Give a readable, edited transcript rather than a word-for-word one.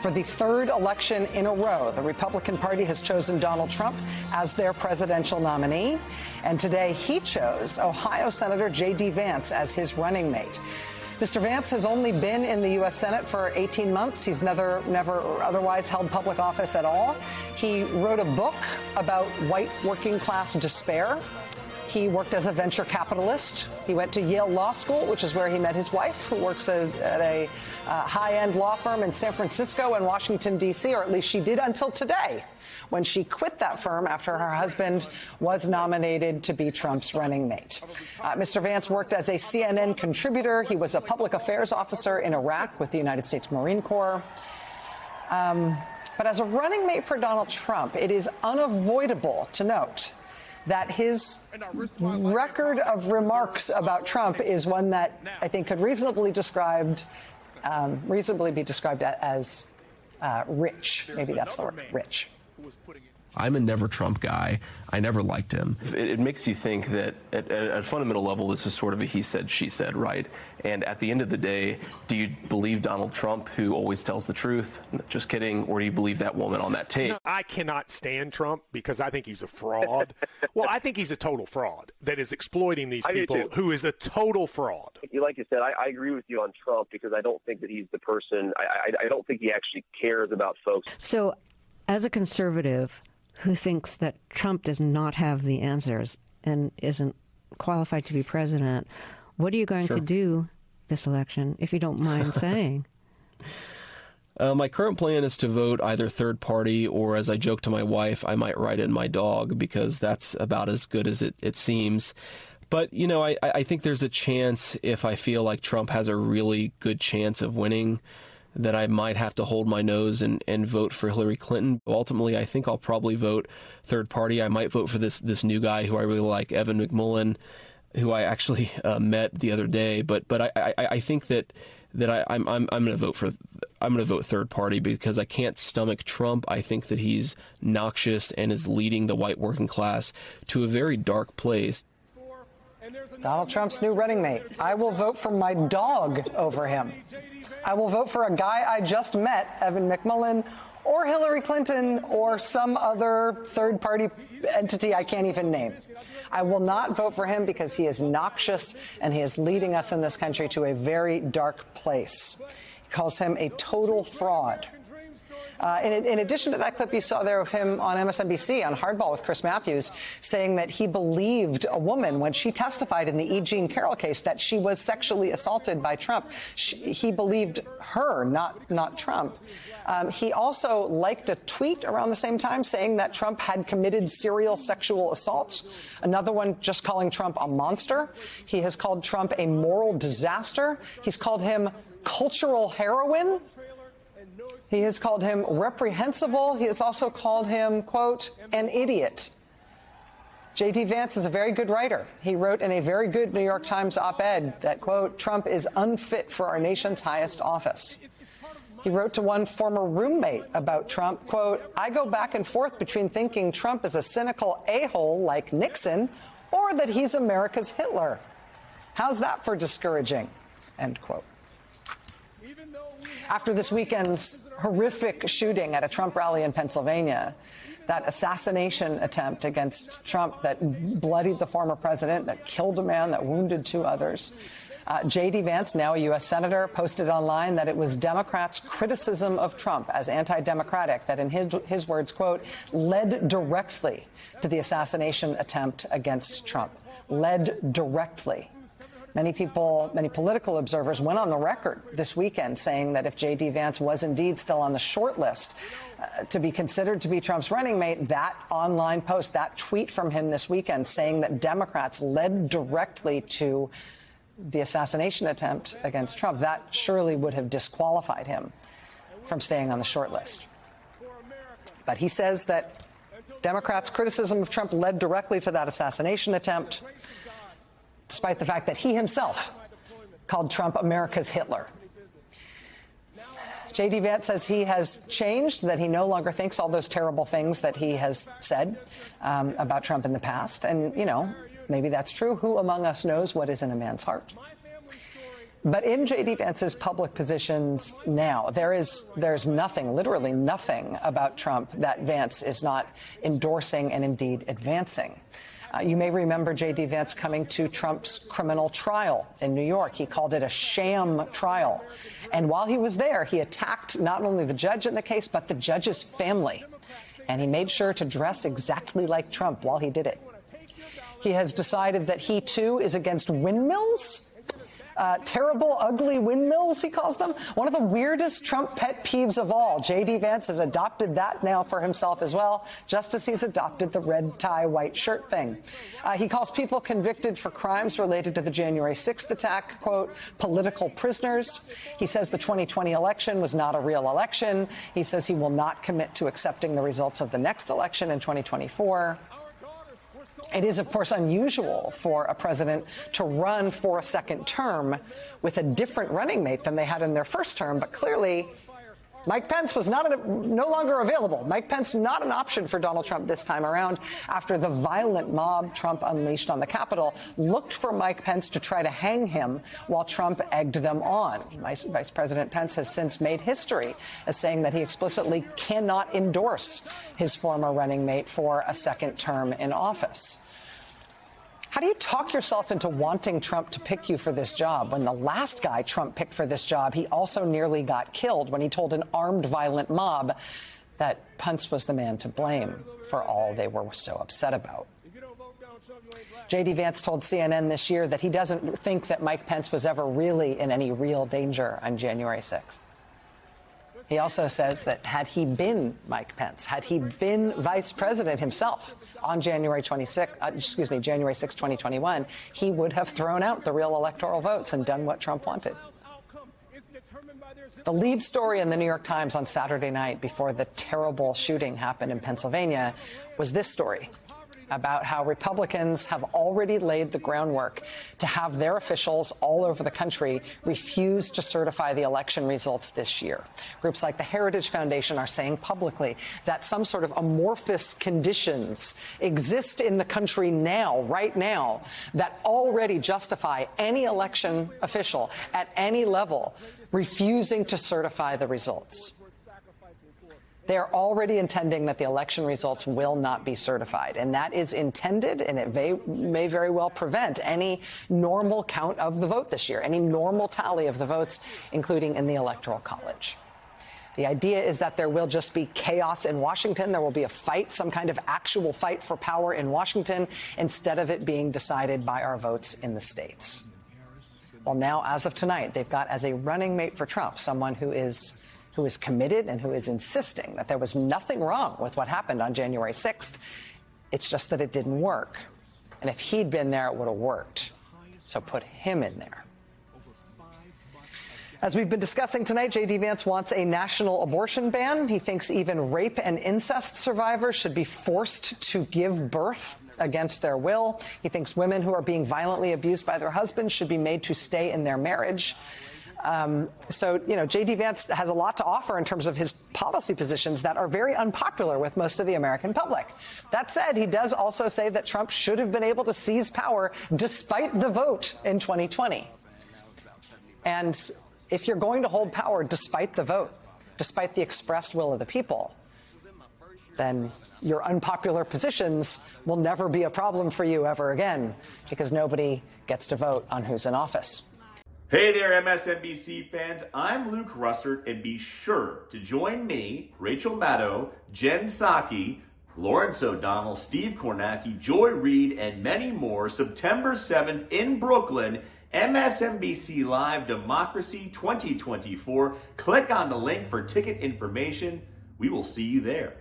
For the third election in a row, the Republican Party has chosen Donald Trump as their presidential nominee. And today he chose Ohio Senator J.D. Vance as his running mate. Mr. Vance has only been in the U.S. Senate for 18 months. He's never otherwise held public office at all. He wrote a book about white working class despair. He worked as a venture capitalist. He went to Yale Law School, which is where he met his wife, who works at a high-end law firm in San Francisco and Washington, D.C., or at least she did until today, when she quit that firm after her husband was nominated to be Trump's running mate. Mr. Vance worked as a CNN contributor. He was a public affairs officer in Iraq with the United States Marine Corps. But as a running mate for Donald Trump, it is unavoidable to note that his record of remarks about Trump is one that I think could reasonably be described as rich. Maybe that's the word, rich. I'm a never Trump guy. I never liked him. It makes you think that at a fundamental level, this is sort of a he said, she said, right? And at the end of the day, do you believe Donald Trump, who always tells the truth? Just kidding. Or do you believe that woman on that tape? No, I cannot stand Trump because I think he's a fraud. Well, I think he's a total fraud that is exploiting these people, who is a total fraud. Like you said, I agree with you on Trump because I don't think that he's the person. I don't think he actually cares about folks. So as a conservative who thinks that Trump does not have the answers and isn't qualified to be president, what are you going to do this election, if you don't mind saying? My current plan is to vote either third party or, as I joke to my wife, I might write in my dog, because that's about as good as it seems. But, you know, I think there's a chance, if I feel like Trump has a really good chance of winning, that I might have to hold my nose and vote for Hillary Clinton. Ultimately, I think I'll probably vote third party. I might vote for this new guy who I really like, Evan McMullin, who I actually met the other day. But I think that I'm going to vote third party because I can't stomach Trump. I think that he's noxious and is leading the white working class to a very dark place. Donald Trump's new running mate. I will vote for my dog over him. I will vote for a guy I just met, Evan McMullin, or Hillary Clinton, or some other third-party entity I can't even name. I will not vote for him because he is noxious and he is leading us in this country to a very dark place. He calls him a total fraud. In addition to that clip you saw there of him on MSNBC on Hardball with Chris Matthews saying that he believed a woman when she testified in the E. Jean Carroll case that she was sexually assaulted by Trump. He believed her, not Trump. He also liked a tweet around the same time saying that Trump had committed serial sexual assaults. Another one just calling Trump a monster. He has called Trump a moral disaster. He's called him cultural heroin. He has called him reprehensible. He has also called him, quote, an idiot. J.D. Vance is a very good writer. He wrote in a very good New York Times op-ed that, quote, Trump is unfit for our nation's highest office. He wrote to one former roommate about Trump, quote, I go back and forth between thinking Trump is a cynical a-hole like Nixon or that he's America's Hitler. How's that for discouraging? End quote. After this weekend's horrific shooting at a Trump rally in Pennsylvania, that assassination attempt against Trump that bloodied the former president, that killed a man, that wounded two others, J.D. Vance, now a U.S. Senator, posted online that it was Democrats' criticism of Trump as anti-democratic that, in his words, quote, led directly to the assassination attempt against Trump. Led directly. Many political observers went on the record this weekend saying that if J.D. Vance was indeed still on the short list to be considered to be Trump's running mate, that online post, that tweet from him this weekend saying that Democrats led directly to the assassination attempt against Trump, that surely would have disqualified him from staying on the short list. But he says that Democrats' criticism of Trump led directly to that assassination attempt, despite the fact that he himself called Trump America's Hitler. J.D. Vance says he has changed, that he no longer thinks all those terrible things that he has said about Trump in the past. And, you know, maybe that's true. Who among us knows what is in a man's heart? But in J.D. Vance's public positions now, there's nothing, literally nothing about Trump that Vance is not endorsing and indeed advancing. You may remember J.D. Vance coming to Trump's criminal trial in New York. He called it a sham trial. And while he was there, he attacked not only the judge in the case, but the judge's family. And he made sure to dress exactly like Trump while he did it. He has decided that he, too, is against windmills. Terrible, ugly windmills, he calls them. One of the weirdest Trump pet peeves of all. J.D. Vance has adopted that now for himself as well, just as he's adopted the red tie, white shirt thing. He calls people convicted for crimes related to the January 6th attack, quote, political prisoners. He says the 2020 election was not a real election. He says he will not commit to accepting the results of the next election in 2024. It is, of course, unusual for a president to run for a second term with a different running mate than they had in their first term. But clearly, Mike Pence was no longer available. Mike Pence not an option for Donald Trump this time around after the violent mob Trump unleashed on the Capitol looked for Mike Pence to try to hang him while Trump egged them on. Vice President Pence has since made history as saying that he explicitly cannot endorse his former running mate for a second term in office. How do you talk yourself into wanting Trump to pick you for this job when the last guy Trump picked for this job, he also nearly got killed when he told an armed violent mob that Pence was the man to blame for all they were so upset about? J.D. Vance told CNN this year that he doesn't think that Mike Pence was ever really in any real danger on January 6th. He also says that had he been Mike Pence, had he been vice president himself on January 6, 2021, he would have thrown out the real electoral votes and done what Trump wanted. The lead story in the New York Times on Saturday night before the terrible shooting happened in Pennsylvania was this story about how Republicans have already laid the groundwork to have their officials all over the country refuse to certify the election results this year. Groups like the Heritage Foundation are saying publicly that some sort of amorphous conditions exist in the country now, right now, that already justify any election official at any level refusing to certify the results. They are already intending that the election results will not be certified. And that is intended, and it may very well prevent any normal count of the vote this year, any normal tally of the votes, including in the Electoral College. The idea is that there will just be chaos in Washington. There will be a fight, some kind of actual fight for power in Washington, instead of it being decided by our votes in the states. Well, now, as of tonight, they've got as a running mate for Trump someone who is committed and who is insisting that there was nothing wrong with what happened on January 6th. It's just that it didn't work. And if he'd been there, it would have worked. So put him in there. As we've been discussing tonight, J.D. Vance wants a national abortion ban. He thinks even rape and incest survivors should be forced to give birth against their will. He thinks women who are being violently abused by their husbands should be made to stay in their marriage. J.D. Vance has a lot to offer in terms of his policy positions that are very unpopular with most of the American public. That said, he does also say that Trump should have been able to seize power despite the vote in 2020. And if you're going to hold power despite the vote, despite the expressed will of the people, then your unpopular positions will never be a problem for you ever again, because nobody gets to vote on who's in office. Hey there, MSNBC fans. I'm Luke Russert, and be sure to join me, Rachel Maddow, Jen Psaki, Lawrence O'Donnell, Steve Kornacki, Joy Reid, and many more September 7th in Brooklyn, MSNBC Live Democracy 2024. Click on the link for ticket information. We will see you there.